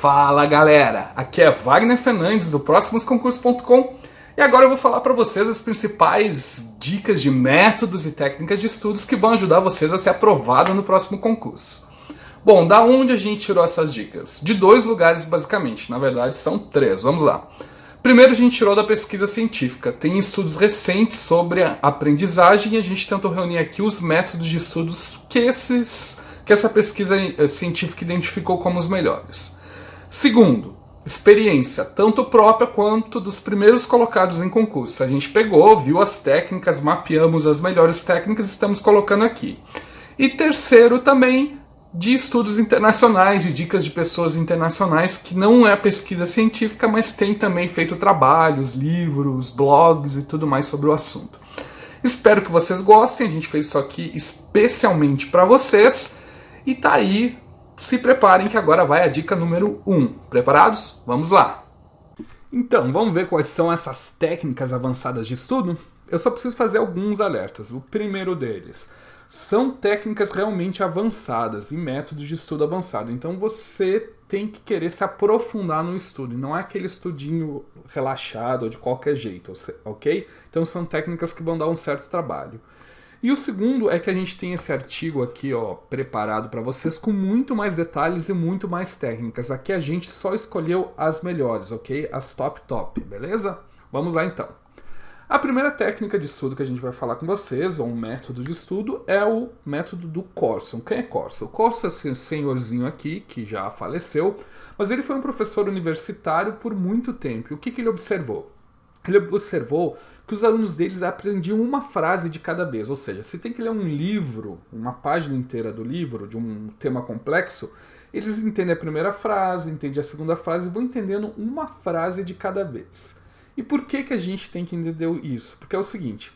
Fala galera, aqui é Wagner Fernandes do próximosconcursos.com e agora eu vou falar para vocês as principais dicas de métodos e técnicas de estudos que vão ajudar vocês a ser aprovado no próximo concurso. Bom, da onde a gente tirou essas dicas? De dois lugares basicamente, na verdade são três, vamos lá. Primeiro a gente tirou da pesquisa científica, tem estudos recentes sobre a aprendizagem e a gente tentou reunir aqui os métodos de estudos que essa pesquisa científica identificou como os melhores. Segundo, experiência, tanto própria quanto dos primeiros colocados em concurso. A gente pegou, viu as técnicas, mapeamos as melhores técnicas e estamos colocando aqui. E terceiro também, de estudos internacionais, de dicas de pessoas internacionais, que não é pesquisa científica, mas tem também feito trabalhos, livros, blogs e tudo mais sobre o assunto. Espero que vocês gostem, a gente fez isso aqui especialmente para vocês. E tá aí, se preparem que agora vai a dica número 1. Preparados? Vamos lá! Então, vamos ver quais são essas técnicas avançadas de estudo? Eu só preciso fazer alguns alertas. O primeiro deles, são técnicas realmente avançadas e métodos de estudo avançado. Então você tem que querer se aprofundar no estudo, não é aquele estudinho relaxado ou de qualquer jeito, ok? Então são técnicas que vão dar um certo trabalho. E o segundo é que a gente tem esse artigo aqui, ó, preparado para vocês com muito mais detalhes e muito mais técnicas. Aqui a gente só escolheu as melhores, ok? As top, beleza? Vamos lá então. A primeira técnica de estudo que a gente vai falar com vocês, ou um método de estudo, é o método do Corson. Quem é Corson? O Corson é esse senhorzinho aqui, que já faleceu, mas ele foi um professor universitário por muito tempo. E o que ele observou? Ele observou que os alunos deles aprendiam uma frase de cada vez, ou seja, se tem que ler um livro, uma página inteira do livro, de um tema complexo, eles entendem a primeira frase, entendem a segunda frase e vão entendendo uma frase de cada vez. E por que a gente tem que entender isso? Porque é o seguinte,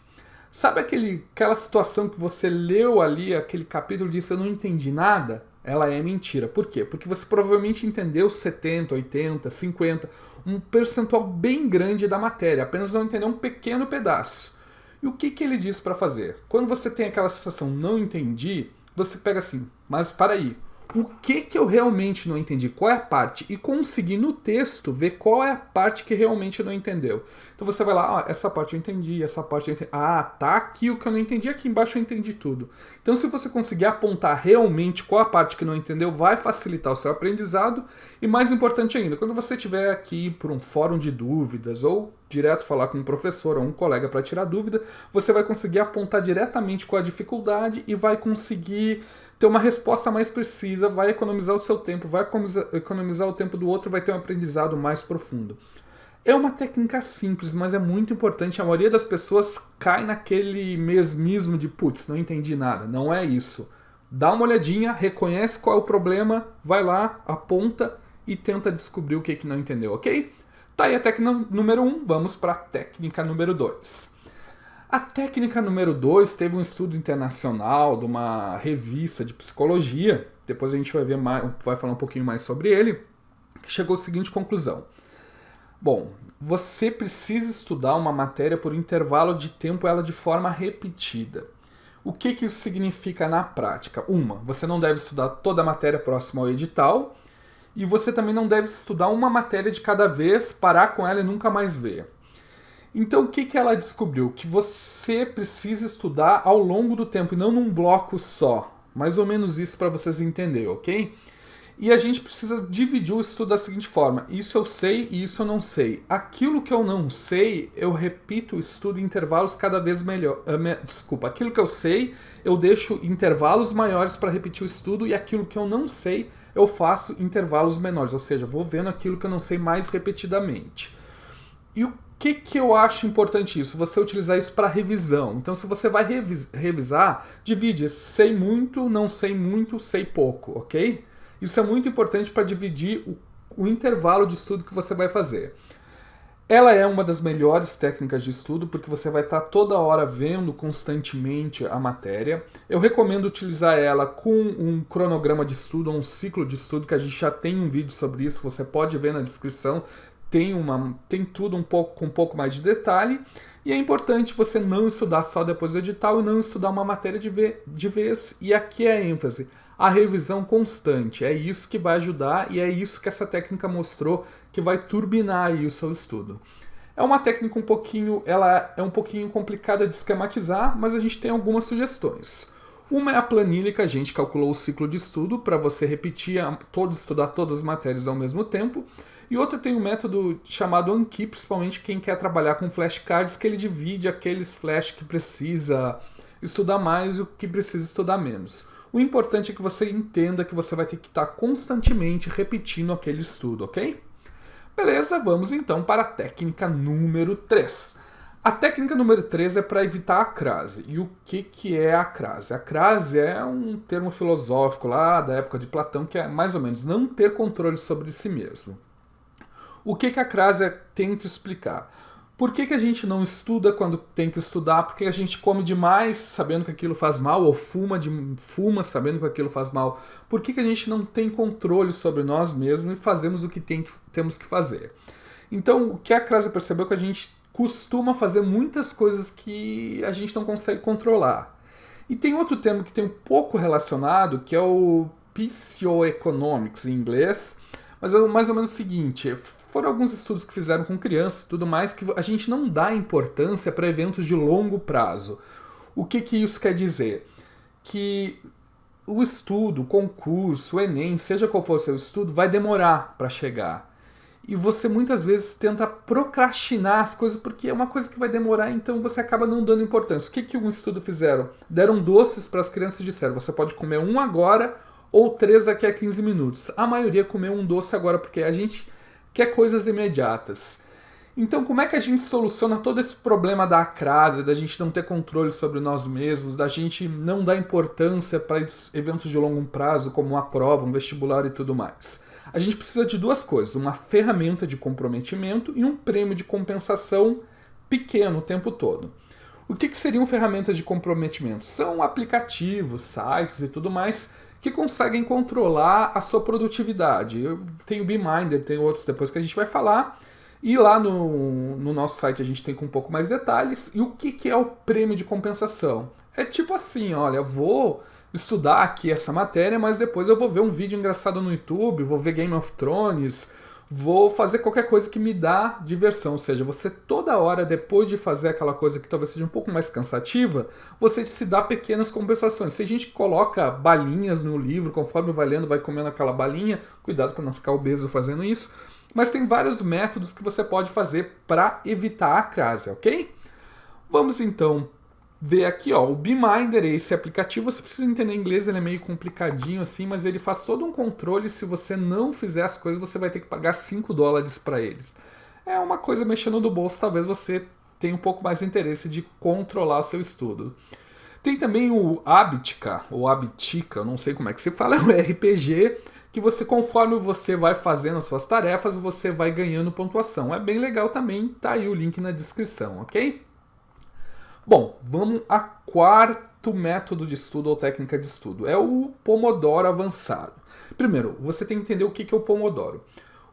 sabe aquela situação que você leu ali, aquele capítulo e disse eu não entendi nada? Ela é mentira. Por quê? Porque você provavelmente entendeu 70, 80, 50, um percentual bem grande da matéria, apenas não entendeu um pequeno pedaço. E o que ele diz para fazer? Quando você tem aquela sensação não entendi, você pega assim, mas para aí, o que eu realmente não entendi? Qual é a parte? E conseguir no texto ver qual é a parte que realmente não entendeu. Então você vai lá, essa parte eu entendi, essa parte eu entendi. Ah, tá aqui o que eu não entendi, aqui embaixo eu entendi tudo. Então se você conseguir apontar realmente qual a parte que não entendeu, vai facilitar o seu aprendizado. E mais importante ainda, quando você estiver aqui por um fórum de dúvidas ou direto falar com um professor ou um colega para tirar dúvida, você vai conseguir apontar diretamente qual a dificuldade e vai conseguir ter uma resposta mais precisa, vai economizar o seu tempo, vai economizar o tempo do outro, vai ter um aprendizado mais profundo. É uma técnica simples, mas é muito importante. A maioria das pessoas cai naquele mesmismo de putz, não entendi nada. Não é isso. Dá uma olhadinha, reconhece qual é o problema, vai lá, aponta e tenta descobrir o que não entendeu, ok? Tá aí a técnica número 1, vamos para a técnica número 2. A técnica número 2 teve um estudo internacional de uma revista de psicologia, depois a gente vai ver mais, vai falar um pouquinho mais sobre ele, que chegou à seguinte conclusão. Bom, você precisa estudar uma matéria por intervalo de tempo ela de forma repetida. O que isso significa na prática? Você não deve estudar toda a matéria próxima ao edital, e você também não deve estudar uma matéria de cada vez, parar com ela e nunca mais ver. Então o que ela descobriu? Que você precisa estudar ao longo do tempo e não num bloco só. Mais ou menos isso para vocês entenderem, ok? E a gente precisa dividir o estudo da seguinte forma. Isso eu sei e isso eu não sei. Aquilo que eu não sei, eu repito o estudo em intervalos cada vez melhor. Aquilo que eu sei, eu deixo intervalos maiores para repetir o estudo e aquilo que eu não sei, eu faço intervalos menores. Ou seja, vou vendo aquilo que eu não sei mais repetidamente. E o que eu acho importante isso? Você utilizar isso para revisão. Então, se você vai revisar, divide sei muito, não sei muito, sei pouco, ok? Isso é muito importante para dividir o intervalo de estudo que você vai fazer. Ela é uma das melhores técnicas de estudo porque você vai estar toda hora vendo constantemente a matéria. Eu recomendo utilizar ela com um cronograma de estudo, um ciclo de estudo, que a gente já tem um vídeo sobre isso, você pode ver na descrição. Tem tudo com um pouco mais de detalhe, e é importante você não estudar só depois do edital e não estudar uma matéria de vez, e aqui é a ênfase. a revisão constante. É isso que vai ajudar e é isso que essa técnica mostrou que vai turbinar aí o seu estudo. É uma técnica ela é um pouquinho complicada de esquematizar, mas a gente tem algumas sugestões. Uma é a planilha que a gente calculou o ciclo de estudo para você repetir, estudar todas as matérias ao mesmo tempo. E outra tem um método chamado Anki, principalmente quem quer trabalhar com flashcards, que ele divide aqueles flash que precisa estudar mais e o que precisa estudar menos. O importante é que você entenda que você vai ter que estar constantemente repetindo aquele estudo, ok? Beleza, vamos então para a técnica número 3. A técnica número 3 é para evitar a crase. E o que é a crase? A crase é um termo filosófico lá da época de Platão, que é mais ou menos não ter controle sobre si mesmo. O que a crase tenta explicar? Por que a gente não estuda quando tem que estudar? Por que a gente come demais sabendo que aquilo faz mal? Ou fuma sabendo que aquilo faz mal? Por que a gente não tem controle sobre nós mesmos e fazemos o que temos que fazer? Então, o que a crase percebeu é que a gente costuma fazer muitas coisas que a gente não consegue controlar. E tem outro termo que tem um pouco relacionado, que é o Physioeconomics em inglês, mas é mais ou menos o seguinte: foram alguns estudos que fizeram com crianças e tudo mais, que a gente não dá importância para eventos de longo prazo. O que isso quer dizer? Que o estudo, o concurso, o Enem, seja qual for o seu estudo, vai demorar para chegar. E você muitas vezes tenta procrastinar as coisas porque é uma coisa que vai demorar, então você acaba não dando importância. O que um estudo fizeram? Deram doces para as crianças e disseram: você pode comer um agora ou 3 daqui a 15 minutos. A maioria comeu um doce agora porque a gente quer coisas imediatas. Então, como é que a gente soluciona todo esse problema da crase, da gente não ter controle sobre nós mesmos, da gente não dar importância para eventos de longo prazo, como uma prova, um vestibular e tudo mais? A gente precisa de duas coisas: uma ferramenta de comprometimento e um prêmio de compensação pequeno o tempo todo. O que seriam ferramentas de comprometimento? São aplicativos, sites e tudo mais que conseguem controlar a sua produtividade. Eu tenho o Beeminder, tem outros depois que a gente vai falar. E lá no nosso site a gente tem com um pouco mais detalhes. E o que é o prêmio de compensação? É tipo assim: olha, eu vou estudar aqui essa matéria, mas depois eu vou ver um vídeo engraçado no YouTube, vou ver Game of Thrones, vou fazer qualquer coisa que me dá diversão. Ou seja, você toda hora, depois de fazer aquela coisa que talvez seja um pouco mais cansativa, você se dá pequenas compensações. Se a gente coloca balinhas no livro, conforme vai lendo, vai comendo aquela balinha, cuidado para não ficar obeso fazendo isso, mas tem vários métodos que você pode fazer para evitar a crase, ok? Vamos então ver aqui, ó, o Beeminder, esse aplicativo, você precisa entender inglês, ele é meio complicadinho assim, mas ele faz todo um controle. Se você não fizer as coisas, você vai ter que pagar $5 para eles. É uma coisa mexendo no bolso, talvez você tenha um pouco mais interesse de controlar o seu estudo. Tem também o Abitica, ou Abitica, eu não sei como é que se fala, é um RPG, que você, conforme você vai fazendo as suas tarefas, você vai ganhando pontuação. É bem legal também, tá aí o link na descrição, ok? Bom, vamos a quarto método de estudo ou técnica de estudo. É o Pomodoro avançado. Primeiro, você tem que entender o que é o Pomodoro.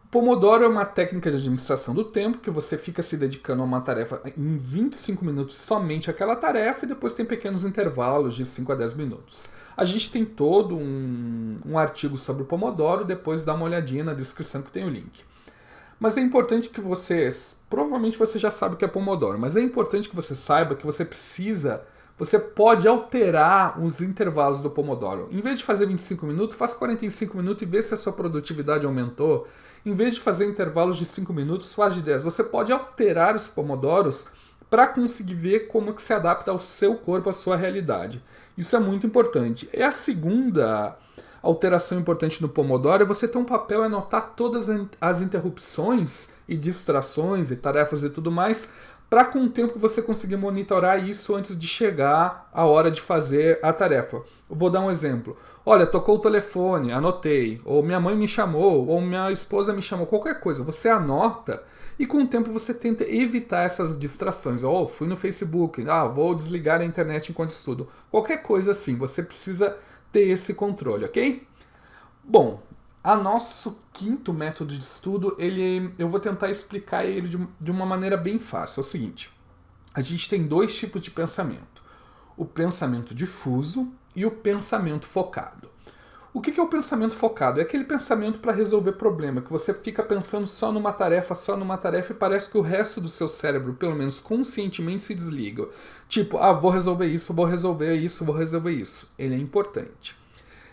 O Pomodoro é uma técnica de administração do tempo que você fica se dedicando a uma tarefa em 25 minutos somente àquela tarefa e depois tem pequenos intervalos de 5 a 10 minutos. A gente tem todo um artigo sobre o Pomodoro, depois dá uma olhadinha na descrição que tem o link. Mas é importante que provavelmente você já sabe o que é Pomodoro, mas é importante que você saiba que você pode alterar os intervalos do Pomodoro. Em vez de fazer 25 minutos, faz 45 minutos e vê se a sua produtividade aumentou. Em vez de fazer intervalos de 5 minutos, faz de 10. Você pode alterar os Pomodoros para conseguir ver como que se adapta ao seu corpo, à sua realidade. Isso é muito importante. É a segunda alteração importante no Pomodoro é você ter um papel e anotar todas as interrupções e distrações e tarefas e tudo mais, para com o tempo você conseguir monitorar isso antes de chegar a hora de fazer a tarefa. Eu vou dar um exemplo. Olha, tocou o telefone, anotei, ou minha mãe me chamou, ou minha esposa me chamou, qualquer coisa. Você anota e com o tempo você tenta evitar essas distrações. Oh, fui no Facebook, vou desligar a internet enquanto estudo. Qualquer coisa assim, você precisa ter esse controle, ok? Bom, nosso quinto método de estudo, eu vou tentar explicar ele de uma maneira bem fácil. É o seguinte: a gente tem dois tipos de pensamento: o pensamento difuso e o pensamento focado. O que é o pensamento focado? É aquele pensamento para resolver problema, que você fica pensando só numa tarefa e parece que o resto do seu cérebro, pelo menos conscientemente, se desliga. Tipo, vou resolver isso, vou resolver isso, vou resolver isso. Ele é importante.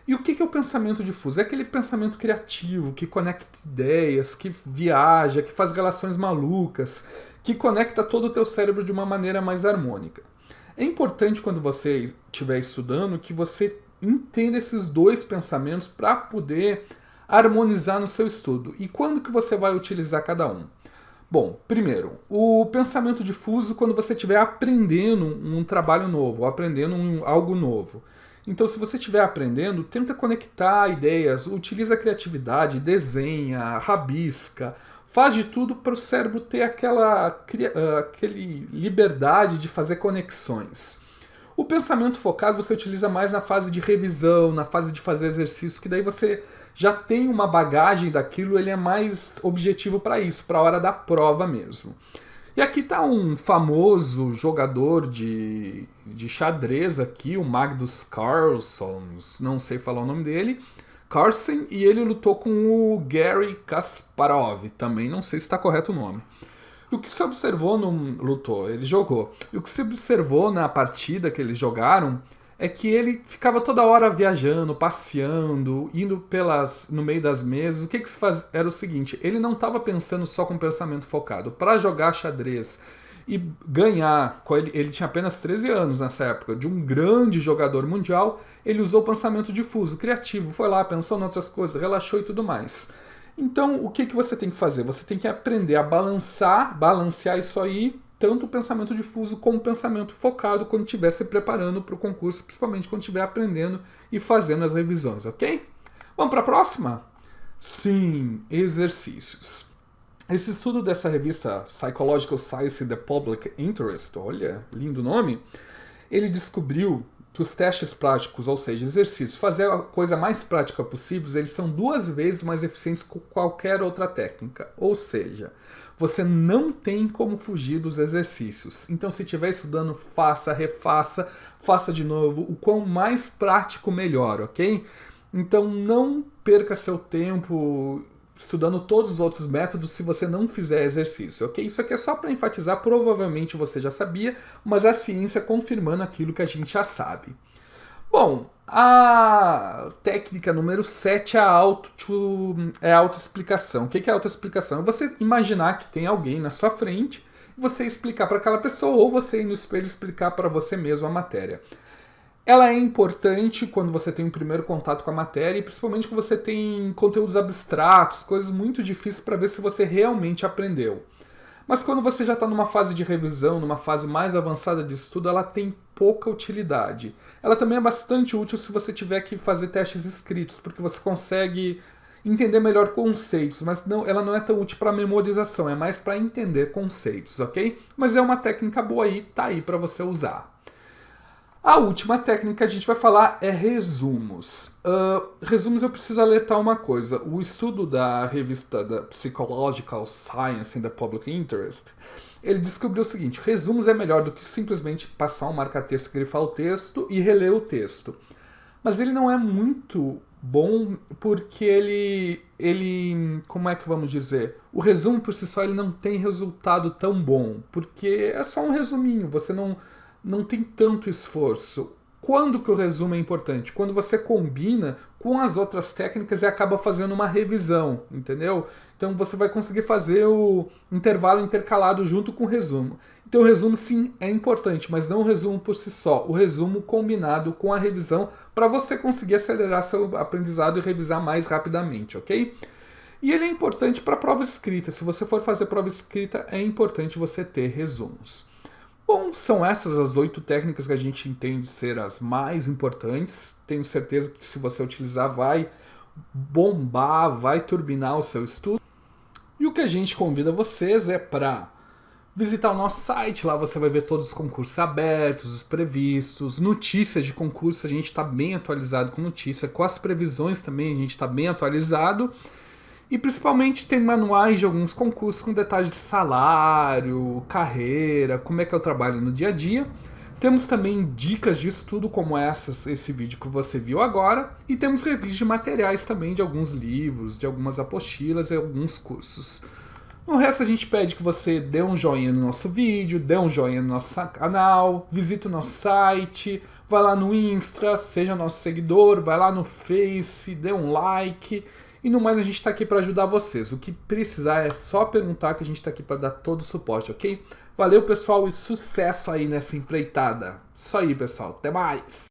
E o que é o pensamento difuso? É aquele pensamento criativo, que conecta ideias, que viaja, que faz relações malucas, que conecta todo o teu cérebro de uma maneira mais harmônica. É importante quando você estiver estudando que você entenda esses dois pensamentos para poder harmonizar no seu estudo. E quando que você vai utilizar cada um? Bom, primeiro, o pensamento difuso quando você estiver aprendendo um trabalho novo, aprendendo algo novo. Então, se você estiver aprendendo, tenta conectar ideias, utiliza a criatividade, desenha, rabisca, faz de tudo para o cérebro ter aquela liberdade de fazer conexões. O pensamento focado você utiliza mais na fase de revisão, na fase de fazer exercício, que daí você já tem uma bagagem daquilo, ele é mais objetivo para isso, para a hora da prova mesmo. E aqui está um famoso jogador de xadrez aqui, o Magnus Carlsen, não sei falar o nome dele, Carlsen, e ele lutou com o Garry Kasparov, também não sei se está correto o nome. E o que se observou ele jogou. E o que se observou na partida que eles jogaram é que ele ficava toda hora viajando, passeando, indo no meio das mesas. O que se faz era o seguinte, ele não estava pensando só com pensamento focado. Para jogar xadrez e ganhar, ele tinha apenas 13 anos nessa época, de um grande jogador mundial, ele usou o pensamento difuso, criativo, foi lá, pensou em outras coisas, relaxou e tudo mais. Então, o que você tem que fazer? Você tem que aprender a balancear isso aí, tanto o pensamento difuso como o pensamento focado quando estiver se preparando para o concurso, principalmente quando estiver aprendendo e fazendo as revisões, ok? Vamos para a próxima? Sim, exercícios. Esse estudo dessa revista Psychological Science in the Public Interest, olha, lindo nome, ele descobriu que os testes práticos, ou seja, exercícios, fazer a coisa mais prática possível, eles são 2 vezes mais eficientes que qualquer outra técnica. Ou seja, você não tem como fugir dos exercícios. Então, se estiver estudando, faça, refaça, faça de novo. O quão mais prático, melhor, ok? Então, não perca seu tempo estudando todos os outros métodos se você não fizer exercício, ok? Isso aqui é só para enfatizar, provavelmente você já sabia, mas a ciência confirmando aquilo que a gente já sabe. Bom, a técnica número 7 é a autoexplicação. O que é autoexplicação? É você imaginar que tem alguém na sua frente e você explicar para aquela pessoa ou você ir no espelho explicar para você mesmo a matéria. Ela é importante quando você tem um primeiro contato com a matéria e principalmente quando você tem conteúdos abstratos, coisas muito difíceis para ver se você realmente aprendeu. Mas quando você já está numa fase de revisão, numa fase mais avançada de estudo, ela tem pouca utilidade. Ela também é bastante útil se você tiver que fazer testes escritos, porque você consegue entender melhor conceitos, mas ela não é tão útil para memorização, é mais para entender conceitos, ok? Mas é uma técnica boa aí, tá aí para você usar. A última técnica que a gente vai falar é resumos. Resumos eu preciso alertar uma coisa. O estudo da revista da Psychological Science in the Public Interest, ele descobriu o seguinte, resumos é melhor do que simplesmente passar um marca-texto, grifar o texto e reler o texto. Mas ele não é muito bom porque ele, como é que vamos dizer? O resumo por si só ele não tem resultado tão bom, porque é só um resuminho, você não tem tanto esforço. Quando que o resumo é importante? Quando você combina com as outras técnicas e acaba fazendo uma revisão, entendeu? Então você vai conseguir fazer o intervalo intercalado junto com o resumo. Então o resumo sim é importante, mas não o resumo por si só. O resumo combinado com a revisão para você conseguir acelerar seu aprendizado e revisar mais rapidamente, ok? E ele é importante para prova escrita. Se você for fazer prova escrita, é importante você ter resumos. Bom, são essas as 8 técnicas que a gente entende ser as mais importantes. Tenho certeza que se você utilizar vai bombar, vai turbinar o seu estudo. E o que a gente convida vocês é para visitar o nosso site. Lá você vai ver todos os concursos abertos, os previstos, notícias de concurso. A gente está bem atualizado com notícia, com as previsões também a gente está bem atualizado. E principalmente tem manuais de alguns concursos com detalhes de salário, carreira, como é que eu trabalho no dia a dia. Temos também dicas de estudo como esse vídeo que você viu agora, e temos reviews de materiais também de alguns livros, de algumas apostilas e alguns cursos. No resto a gente pede que você dê um joinha no nosso vídeo, dê um joinha no nosso canal, visite o nosso site, vai lá no Insta, seja nosso seguidor, vai lá no Face, dê um like. E no mais a gente está aqui para ajudar vocês. O que precisar é só perguntar que a gente está aqui para dar todo o suporte, ok? Valeu pessoal e sucesso aí nessa empreitada. Isso aí pessoal, até mais!